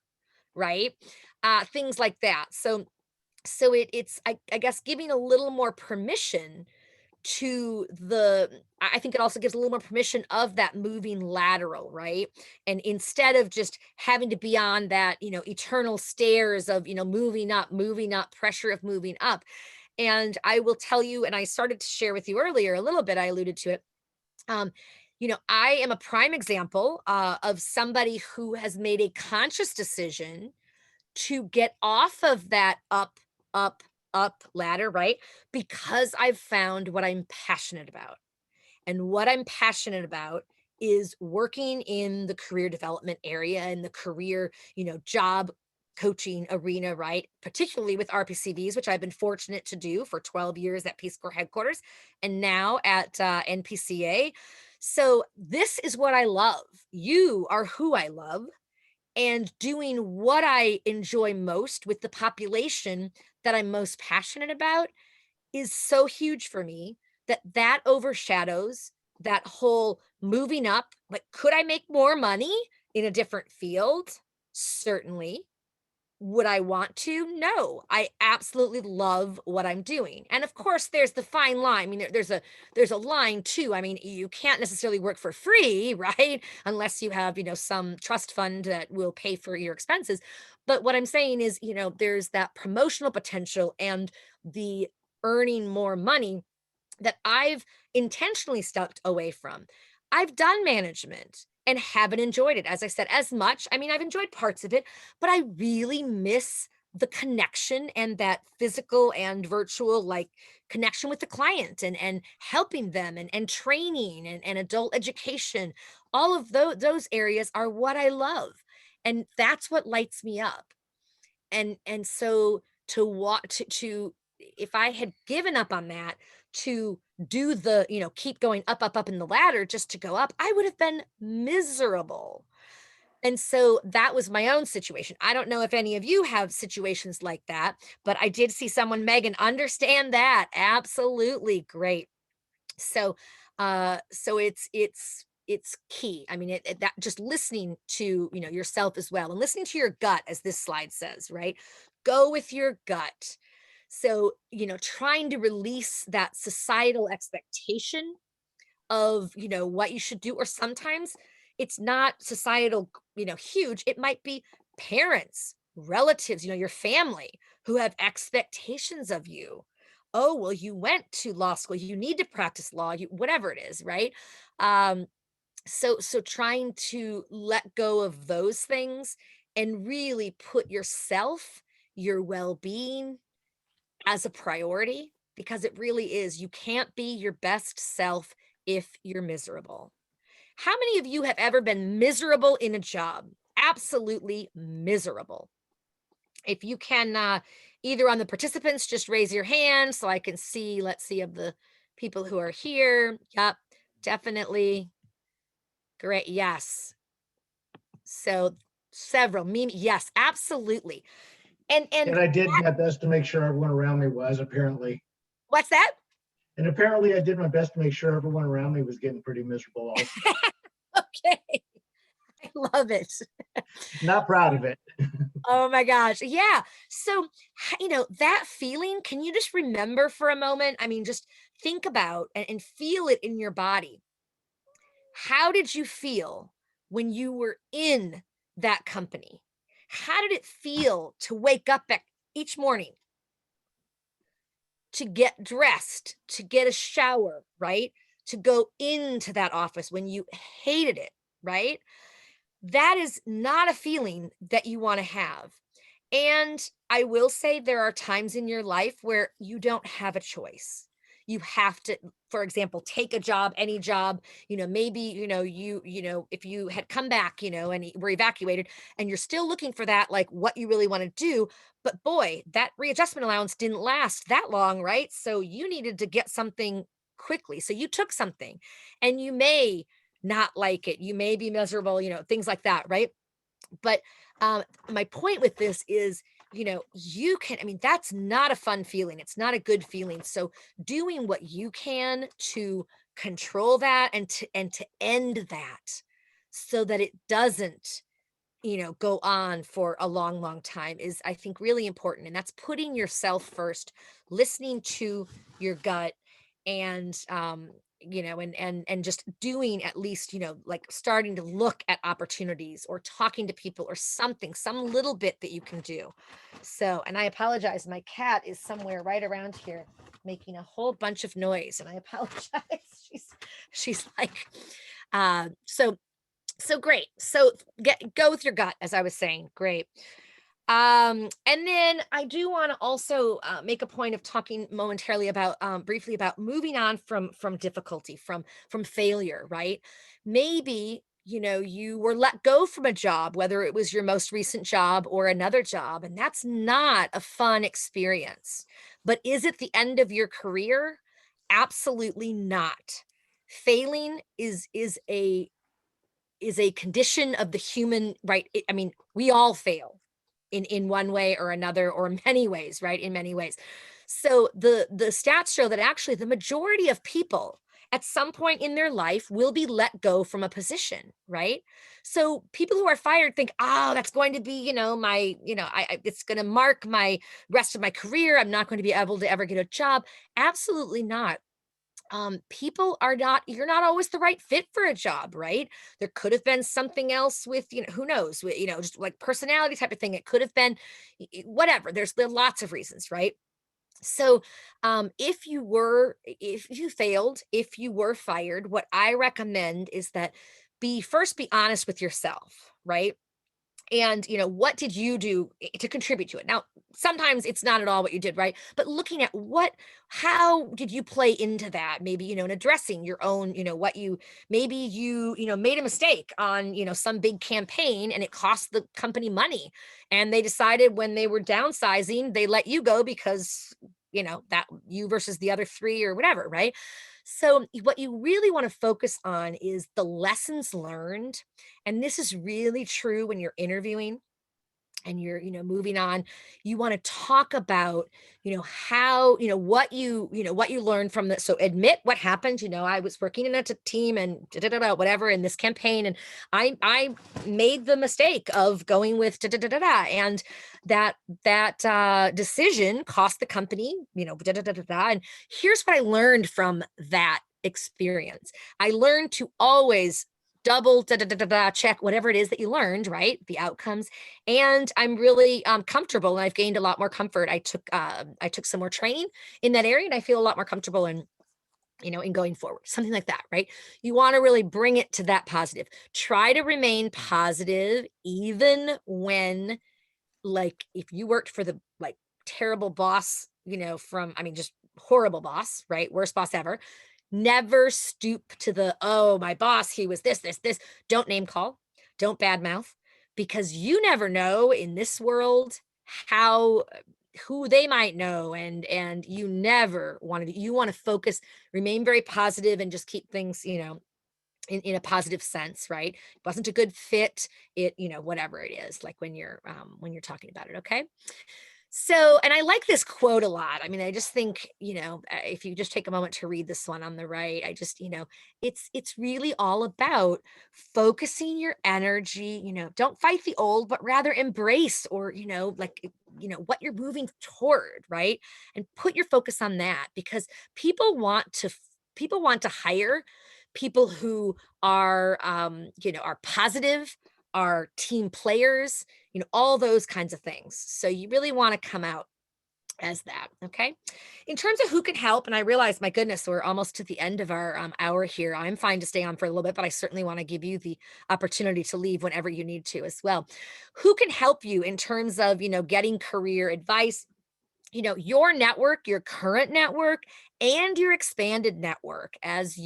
right? Things like that. So it's I guess giving a little more permission to I think it also gives a little more permission of that moving lateral, right? And instead of just having to be on that, eternal stairs of, moving up, pressure of moving up. And I will tell you, and I started to share with you earlier a little bit, I alluded to it. Um, I am a prime example of somebody who has made a conscious decision to get off of that up, up ladder, right? Because I've found what I'm passionate about. And what I'm passionate about is working in the career development area and the career, job coaching arena, right? Particularly with RPCVs, which I've been fortunate to do for 12 years at Peace Corps headquarters and now at NPCA. So this is what I love. You are who I love, and doing what I enjoy most with the population that I'm most passionate about is so huge for me that that overshadows that whole moving up. Like, could I make more money in a different field? Certainly. Would I want to? No. I absolutely love what I'm doing. And of course, there's the fine line. I mean, there's a line too. I mean, you can't necessarily work for free, right? Unless you have, some trust fund that will pay for your expenses. But what I'm saying is, there's that promotional potential and the earning more money that I've intentionally stepped away from. I've done management and haven't enjoyed it. As I said, as much. I mean, I've enjoyed parts of it, but I really miss the connection and that physical and virtual like connection with the client and helping them and training and adult education. All of those areas are what I love. And that's what lights me up. And so to what to if I had given up on that to do the, keep going up in the ladder just to go up, I would have been miserable. And so that was my own situation. I don't know if any of you have situations like that, but I did see someone, Megan, understand that. Absolutely great. So so it's key. I mean, that just listening to, yourself as well, and listening to your gut, as this slide says, right? Go with your gut. So, trying to release that societal expectation of, what you should do, or sometimes it's not societal, huge. It might be parents, relatives, your family who have expectations of you. Oh, well, you went to law school, you need to practice law, whatever it is, right? Um, so trying to let go of those things and really put yourself, your well-being as a priority, because it really is. You can't be your best self if you're miserable. How many of you have ever been miserable in a job? Absolutely miserable. If you can, either on the participants, just raise your hand so I can see, let's see, of the people who are here. Yep, definitely. Great. Yes. So several. Me, yes, absolutely. And And I did my best to make sure everyone around me was, apparently. what's that? And apparently I did my best to make sure everyone around me was getting pretty miserable also. Okay. I love it. Not proud of it. Oh my gosh. Yeah. So, that feeling, can you just remember for a moment? I mean, just think about and feel it in your body. How did you feel when you were in that company? How did it feel to wake up each morning, to get dressed, to get a shower, right? To go into that office when you hated it, right? That is not a feeling that you want to have. And I will say there are times in your life where you don't have a choice. You have to, for example, take a job, any job, maybe, if you had come back, and were evacuated and you're still looking for that, like what you really want to do. But boy, that readjustment allowance didn't last that long, right? So you needed to get something quickly. So you took something, and you may not like it. You may be miserable, things like that, right? But my point with this is, you can, I mean, that's not a fun feeling. It's not a good feeling. So doing what you can to control that and to end that so that it doesn't, go on for a long, long time is, I think, really important. And that's putting yourself first, listening to your gut, and and just doing, at least, like starting to look at opportunities or talking to people or something, some little bit that you can do. So, and I apologize, my cat is somewhere right around here making a whole bunch of noise, and I apologize. She's like, so great. So go with your gut, as I was saying. Great. And then I do want to also make a point of talking momentarily about, briefly, about moving on from difficulty, from failure, right? Maybe you were let go from a job, whether it was your most recent job or another job, and that's not a fun experience. But is it the end of your career? Absolutely not. Failing is a condition of the human, right? I mean, we all fail in one way or another, or many ways, right? In many ways. So the stats show that actually the majority of people at some point in their life will be let go from a position, right? So people who are fired think, oh, that's going to be, my, it's going to mark my rest of my career. I'm not going to be able to ever get a job. Absolutely not. People are not, you're not always the right fit for a job, right? There could have been something else with, who knows, just like personality type of thing. It could have been whatever. There are lots of reasons, right? So, if you failed, if you were fired, what I recommend is that be honest with yourself, right? And what did you do to contribute to it? Now, sometimes it's not at all what you did, right? But looking at how did you play into that? Maybe in addressing your own, what you maybe you made a mistake on some big campaign, and it cost the company money, and they decided when they were downsizing they let you go because that you versus the other three or whatever, right? So what you really want to focus on is the lessons learned. And this is really true when you're interviewing and you're moving on. You want to talk about how what you learned from this. So admit what happened. I was working in a team and whatever in this campaign, and I made the mistake of going with and that decision cost the company and here's what I learned from that experience. I learned to always double check whatever it is that you learned, right? The outcomes. And I'm really comfortable, and I've gained a lot more comfort. I took some more training in that area, and I feel a lot more comfortable in going forward, something like that, right? You want to really bring it to that positive. Try to remain positive, even when, like, if you worked for the terrible boss, just horrible boss, right? Worst boss ever. Never stoop to my boss, he was this. Don't name call, don't badmouth, because you never know in this world how who they might know, and you never you want to focus, remain very positive, and just keep things, in a positive sense, right? It wasn't a good fit, whatever it is, like when you're talking about it, okay? So, and I like this quote a lot. I mean, I just think, if you just take a moment to read this one on the right, I just, it's really all about focusing your energy, don't fight the old, but rather embrace, or, what you're moving toward, right? And put your focus on that, because people want to hire people who are positive, are team players, all those kinds of things. So you really want to come out as that. Okay. In terms of who can help, and I realize, my goodness, we're almost to the end of our hour here. I'm fine to stay on for a little bit, but I certainly want to give you the opportunity to leave whenever you need to as well. Who can help you in terms of, getting career advice? Your network, your current network, and your expanded network, as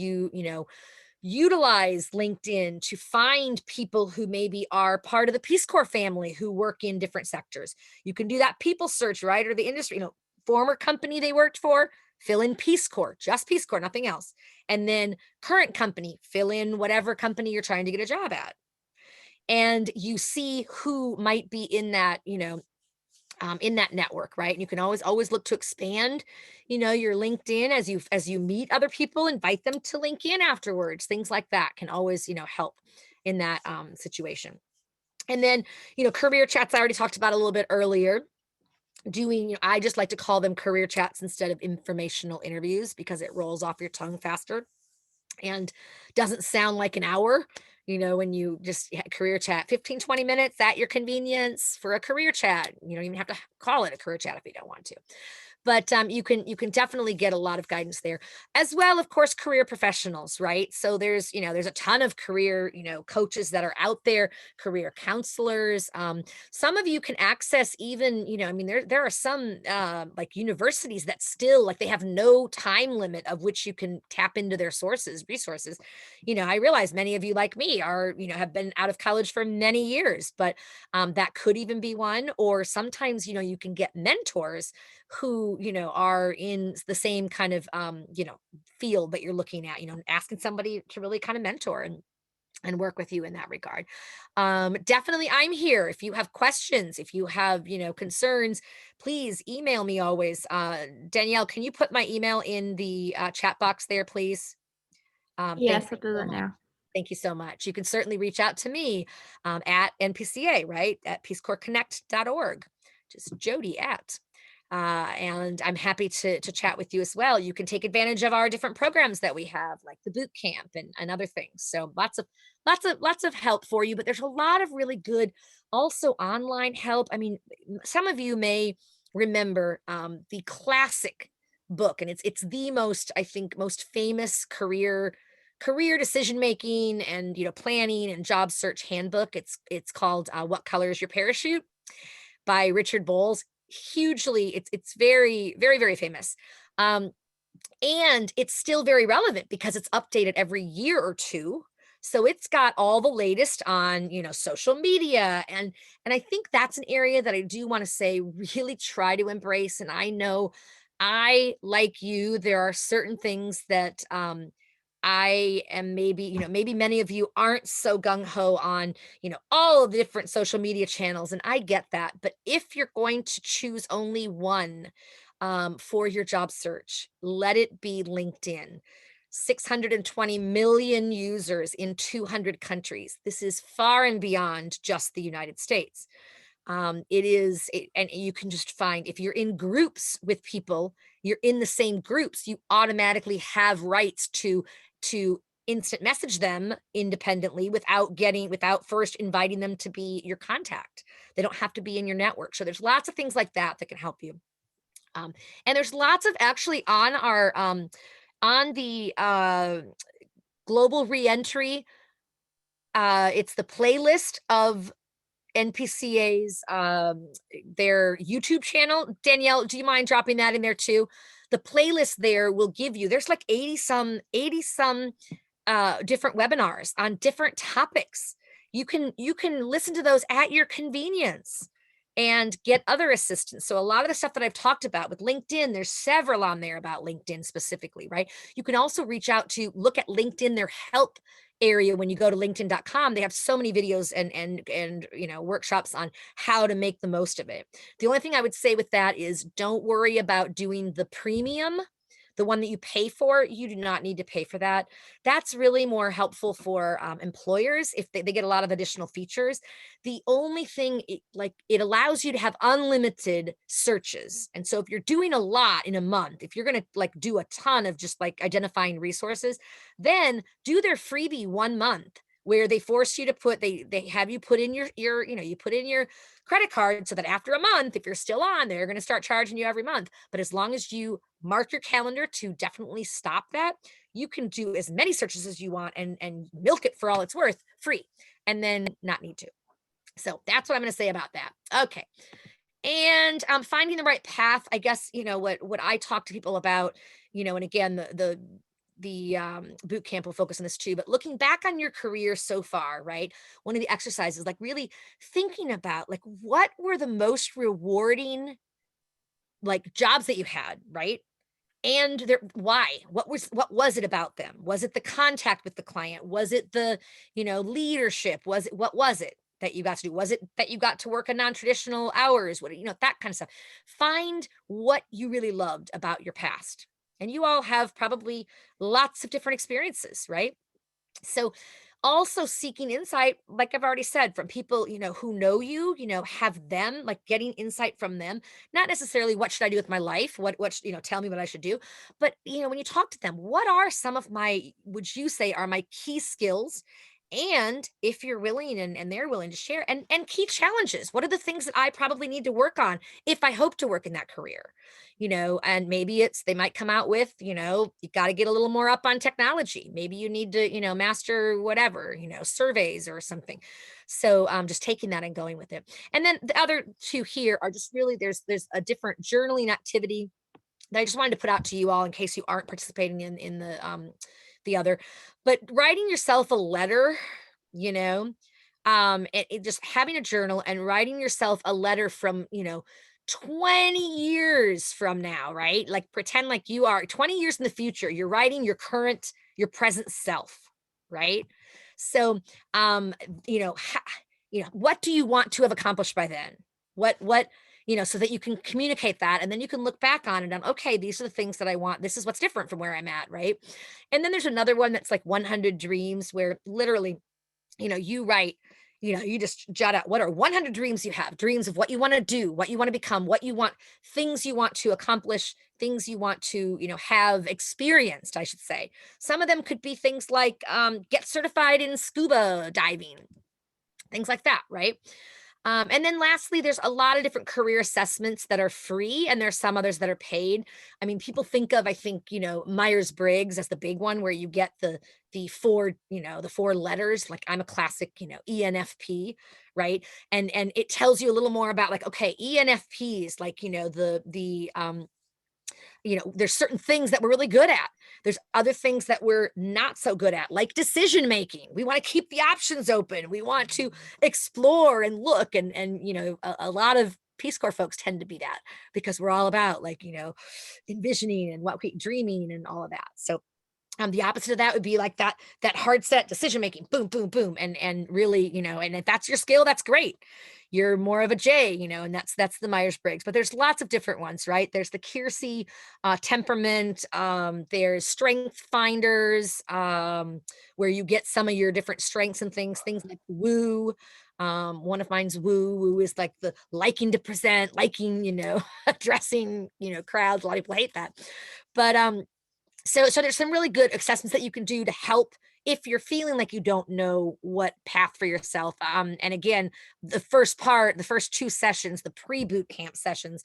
utilize LinkedIn to find people who maybe are part of the Peace Corps family who work in different sectors. You can do that people search, right? Or the industry, former company they worked for, fill in Peace Corps, just Peace Corps, nothing else. And then current company, fill in whatever company you're trying to get a job at. And you see who might be in that, in that network, right? And you can always look to expand, your LinkedIn as you meet other people, invite them to LinkedIn afterwards. Things like that can always, help in that situation. And then, career chats, I already talked about a little bit earlier. Doing, I just like to call them career chats instead of informational interviews, because it rolls off your tongue faster and doesn't sound like an hour. When you just career chat, 15-20 minutes at your convenience for a career chat. You don't even have to call it a career chat if you don't want to. But you can definitely get a lot of guidance there, as well, of course, career professionals, right? So there's a ton of career, coaches that are out there, career counselors. Some of you can access even, I mean, there are some like universities that still, like, they have no time limit of which you can tap into their resources. I realize many of you, like me, are, have been out of college for many years, but that could even be one. Or sometimes, you can get mentors who, are in the same kind of, field that you're looking at, asking somebody to really kind of mentor and work with you in that regard. Definitely, I'm here. If you have questions, if you have, concerns, please email me always. Danielle, can you put my email in the chat box there, please? Thank Yes, you I'll do so that much. now. Thank you so much. You can certainly reach out to me at NPCA, right? At peacecorpsconnect.org. Just Jodie at. And I'm happy to chat with you as well. You can take advantage of our different programs that we have, like the boot camp and other things. So lots of help for you, but there's a lot of really good also online help. I mean, some of you may remember the classic book, and it's the most, I think, most famous career decision making and planning and job search handbook. It's called What Color is Your Parachute by Richard Bowles. Hugely, it's very, very, very famous. And it's still very relevant because it's updated every year or two. So it's got all the latest on, social media. And I think that's an area that I do want to say really try to embrace. And I know I, like you, there are certain things that I am maybe many of you aren't so gung ho on, all of the different social media channels, and I get that. But if you're going to choose only one for your job search, let it be LinkedIn. 620 million users in 200 countries. This is far and beyond just the United States. And you can just find, if you're in groups with people, you're in the same groups, you automatically have rights to instant message them independently without first inviting them to be your contact. They don't have to be in your network. So there's lots of things like that can help you. And there's lots of, actually, on our on the global reentry, it's the playlist of NPCA's their YouTube channel. Danielle, do you mind dropping that in there too? The playlist there will give you, there's like 80 some different webinars on different topics. You can listen to those at your convenience and get other assistance. So a lot of the stuff that I've talked about with LinkedIn, there's several on there about LinkedIn specifically, right? You can also reach out to look at LinkedIn, their help area. When you go to linkedin.com, they have so many videos and workshops on how to make the most of it. The only thing I would say with that is, don't worry about doing the premium, the one that you pay for. You do not need to pay for that. That's really more helpful for employers if they get a lot of additional features. The only thing, it allows you to have unlimited searches. And so if you're doing a lot in a month, if you're going to do a ton of just identifying resources, then do their freebie 1 month, where they force you to they have you put in you put in your credit card, so that after a month, if you're still on, they're going to start charging you every month. But as long as you mark your calendar to definitely stop that, you can do as many searches as you want and milk it for all it's worth, free, and then not need to. So that's what I'm going to say about that. Okay. And finding the right path, I guess, what I talk to people about, and again, the boot camp will focus on this too, but looking back on your career so far, right? One of the exercises, really thinking about what were the most rewarding jobs that you had, right? And why? What was it about them? Was it the contact with the client? Was it the, leadership? What was it that you got to do? Was it that you got to work a non-traditional hours? That kind of stuff. Find what you really loved about your past. And you all have probably lots of different experiences, right? So also seeking insight, like I've already said, from people, who know you, have them, getting insight from them, not necessarily what should I do with my life? What, tell me what I should do. But, when you talk to them, what are some of would you say are my key skills? And if you're willing and they're willing to share and key challenges, what are the things that I probably need to work on if I hope to work in that career? And maybe they might come out with, you got to get a little more up on technology. Maybe you need to, master whatever, surveys or something. So just taking that and going with it. And then the other two here are just really, there's a different journaling activity that I just wanted to put out to you all in case you aren't participating in the other, but writing yourself a letter, just having a journal and writing yourself a letter from, 20 years from now, right? Like pretend like you are 20 years in the future, you're writing your present self, right? So, what do you want to have accomplished by then? What so that you can communicate that, and then you can look back on it and, okay, these are the things that I want. This is what's different from where I'm at, right? And then there's another one that's like 100 dreams, where literally, you write, you just jot out what are 100 dreams you have, dreams of what you want to do, what you want to become, things you want to accomplish, things you want to, have experienced, I should say. Some of them could be things like get certified in scuba diving, things like that, right? And then lastly, there's a lot of different career assessments that are free, and there's some others that are paid. I mean, people think of, I think, Myers-Briggs as the big one, where you get the four letters, like I'm a classic, ENFP, right? And it tells you a little more about, like, okay, ENFPs, like, there's certain things that we're really good at. There's other things that we're not so good at, like decision making. We want to keep the options open. We want to explore and look, and a lot of Peace Corps folks tend to be that, because we're all about, like, envisioning and dreaming and all of that. So the opposite of that would be like that hard set decision making, boom, boom, boom, and really, and if that's your skill, that's great. You're more of a J, and that's the Myers-Briggs. But there's lots of different ones, right? There's the Keirsey temperament. There's strength finders, where you get some of your different strengths and things like Woo. One of mine's Woo. Woo is like the liking to present, addressing, crowds. A lot of people hate that, but so there's some really good assessments that you can do to help if you're feeling like you don't know what path for yourself. And again, the first two sessions, the pre-boot camp sessions,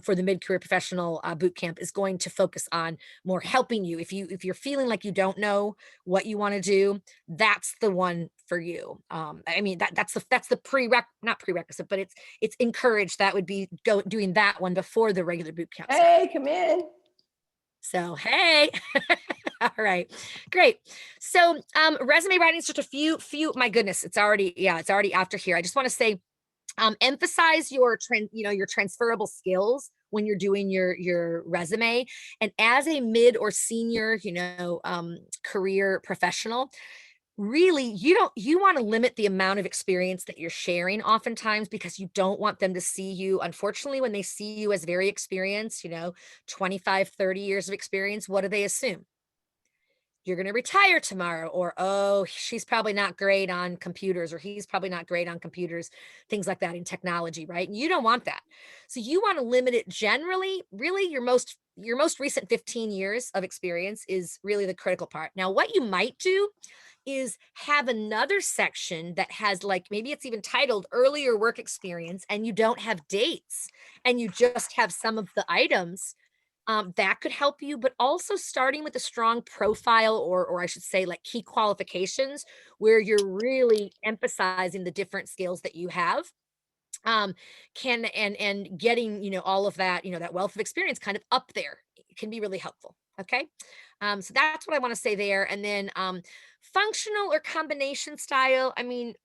for the mid-career professional boot camp, is going to focus on more helping you. If you're feeling like you don't know what you want to do, that's the one for you. I mean, that's the not prerequisite, but it's encouraged. That would be doing that one before the regular boot camp. Hey, come in. So, hey, all right, great. So, resume writing is just a few, my goodness, it's already after here. I just want to say, emphasize your transferable skills when you're doing your resume. And as a mid or senior, career professional, really, you want to limit the amount of experience that you're sharing oftentimes, because you don't want them to see you. Unfortunately, when they see you as very experienced, 25, 30 years of experience, what do they assume? You're going to retire tomorrow, or, oh, she's probably not great on computers, or he's probably not great on computers, things like that in technology, right? You don't want that. So you want to limit it generally. Really, your most recent 15 years of experience is really the critical part. Now, what you might do is have another section that has, like, maybe it's even titled earlier work experience, and you don't have dates, and you just have some of the items. That could help you, but also starting with a strong profile, or I should say, like, key qualifications, where you're really emphasizing the different skills that you have, can and getting, all of that, that wealth of experience kind of up there, it can be really helpful. Okay. So that's what I want to say there. And then functional or combination style. I mean,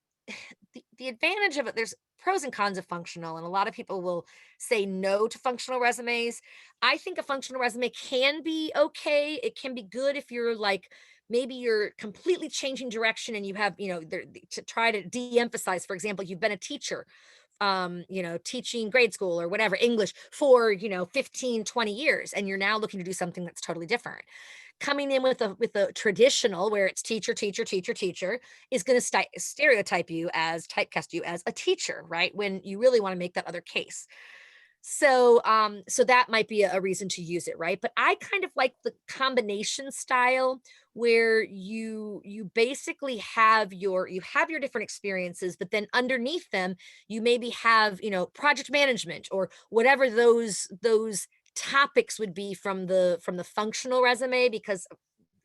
the advantage of it, there's pros and cons of functional, and a lot of people will say no to functional resumes. I think a functional resume can be okay. It can be good if you're like, maybe you're completely changing direction and you have, to try to de-emphasize, for example, you've been a teacher, teaching grade school or whatever, English for, 15, 20 years, and you're now looking to do something that's totally different. Coming in with a traditional, where it's teacher, teacher, teacher, teacher, is going to typecast you as a teacher, right? When you really want to make that other case. So, so that might be a reason to use it, right? But I kind of like the combination style where you basically have your different experiences, but then underneath them, you maybe have, project management or whatever those topics would be from the functional resume, because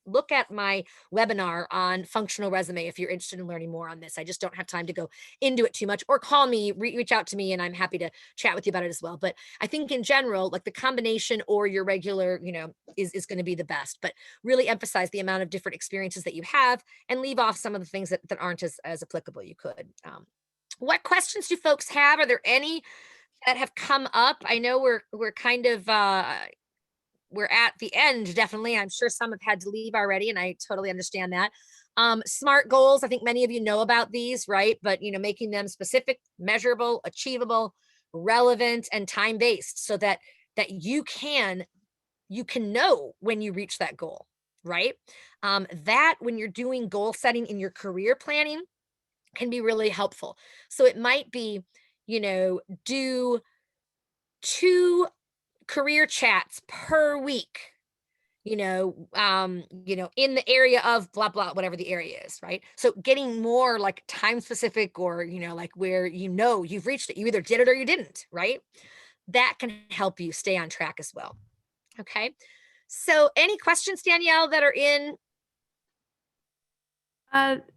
look at my webinar on functional resume if you're interested in learning more on this. I just don't have time to go into it too much, or call me, reach out to me, and I'm happy to chat with you about it as well. But I think in general, like the combination or your regular, is going to be the best, but really emphasize the amount of different experiences that you have and leave off some of the things that aren't as applicable you could. What questions do folks have? Are there any that have come up? I know we're kind of we're at the end, definitely. I'm sure some have had to leave already, and I totally understand that. SMART goals, I think many of you know about these, right? But making them specific, measurable, achievable, relevant, and time-based, so that you can know when you reach that goal, right? That when you're doing goal setting in your career planning can be really helpful. So it might be, do 2 career chats per week, in the area of blah blah, whatever the area is, right? So getting more like time specific, or like where you've reached it, you either did it or you didn't, right? That can help you stay on track as well. Okay, so any questions, Danielle, that are in?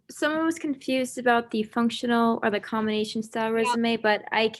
Someone was confused about the functional or the combination style resume, but I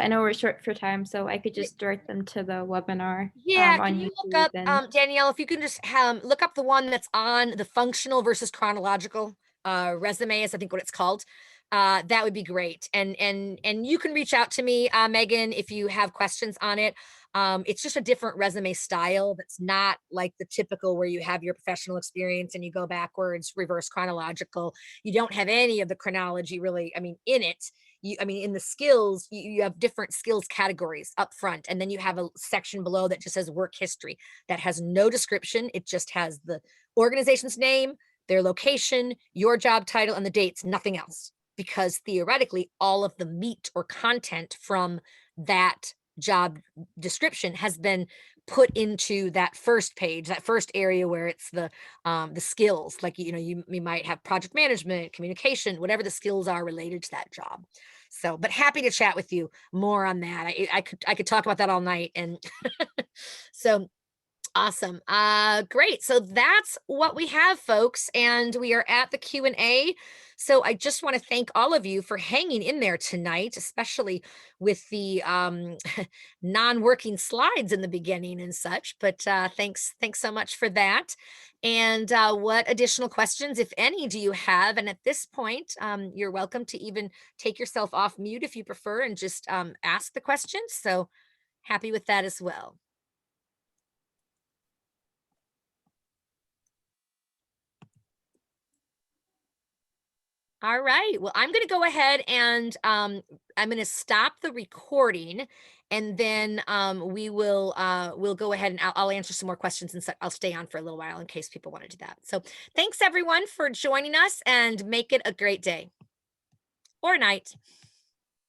know we're short for time, so I could just direct them to the webinar Yeah, on can you look YouTube. up, And Danielle, if you can just look up the one that's on the functional versus chronological resume, is I think what it's called. That would be great. And you can reach out to me, Megan, if you have questions on it. It's just a different resume style that's not like the typical where you have your professional experience and you go backwards, reverse chronological. You don't have any of the chronology really, in it. In the skills, you have different skills categories up front, and then you have a section below that just says work history that has no description. It just has the organization's name, their location, your job title, and the dates, nothing else. Because theoretically, all of the meat or content from that job description has been put into that first page, that first area where it's the skills, like you might have project management, communication, whatever the skills are related to that job. So, but happy to chat with you more on that. I could talk about that all night. And so awesome. Great. So that's what we have, folks, and we are at the Q&A. So I just want to thank all of you for hanging in there tonight, especially with the non-working slides in the beginning and such. But thanks so much for that. And what additional questions, if any, do you have? And at this point, you're welcome to even take yourself off mute if you prefer and just ask the questions. So happy with that as well. All right. Well, I'm going to go ahead and I'm going to stop the recording, and then we'll go ahead and I'll answer some more questions, and I'll stay on for a little while in case people want to do that. So thanks everyone for joining us, and make it a great day or night.